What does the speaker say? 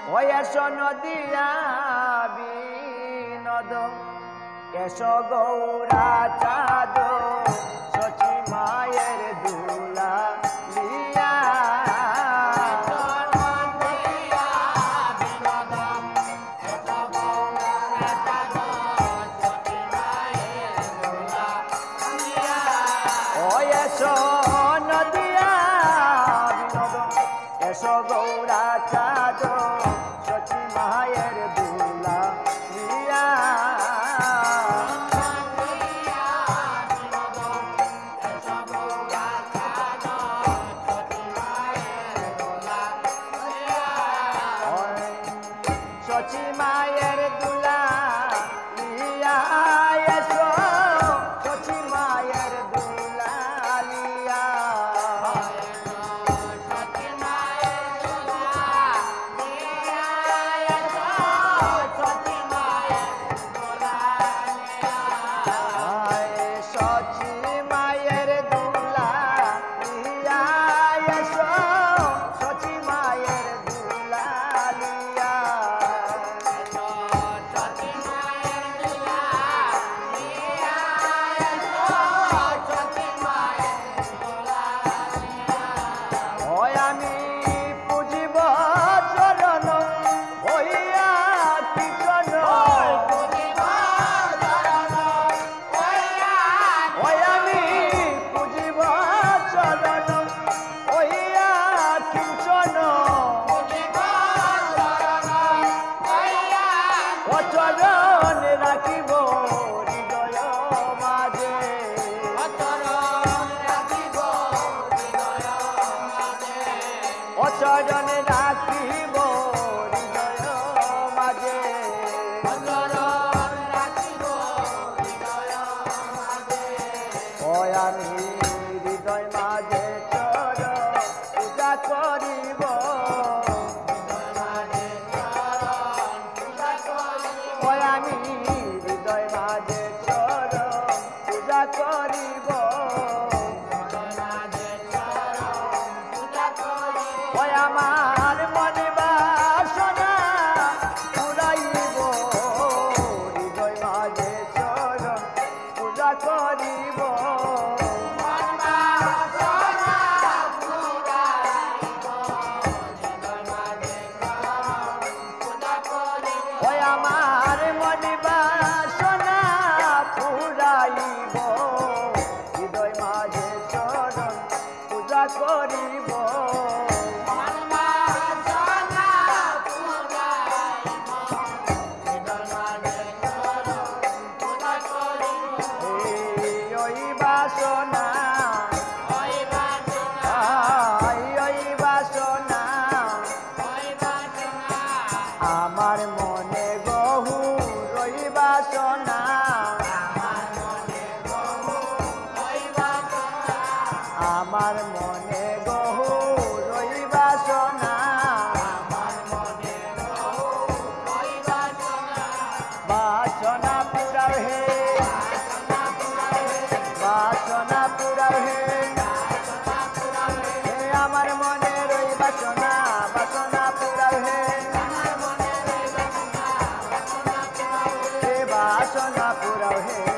ওই এসো নদিয়া বিনোদ এসো গৌরা চাঁদ সচি মায়ের দুলা লিয়া ওই এসো নদিয়া বিনোদ এসো গৌরা চাঁদ সচি মায়ের দুলা লিয়া সচি মায়ের দুলা লিয়া এসো সচি মায়ের দুলা লিয়া সচি মায়ের দুলা লিয়া এসো সচি মায়ের দুলা লিয়া ওই আমি পুজিব চরণ হইয়া কীর্তন ওই আমি পুজিব চরণ হইয়া কীর্তন ও চরণ রাখিব হৃদয় মাঝে ও চরণ রাখিব হৃদয় মাঝে ওই আমি হৃদয় মাঝে চর পূজা করিব ওই আমি হৃদয় মাঝে চর পূজা করিব ওই আমার মনে বাসনা পুরাইব হৃদয় মাঝে চর পূজা করিব ওই আমার মনে বাসনা পুরাইব হৃদয় মাঝে চরণ পূজা করিব ওই বাসনা ওই বাসনা আমার মনে বহু রই বাসনা আমার মনে বহু রই বাসনা বাসনা পুরা হে বাসনা পুরা হে আমার মনে রই বাসনা বাসনা পুরা হে বাসনা পুরা হে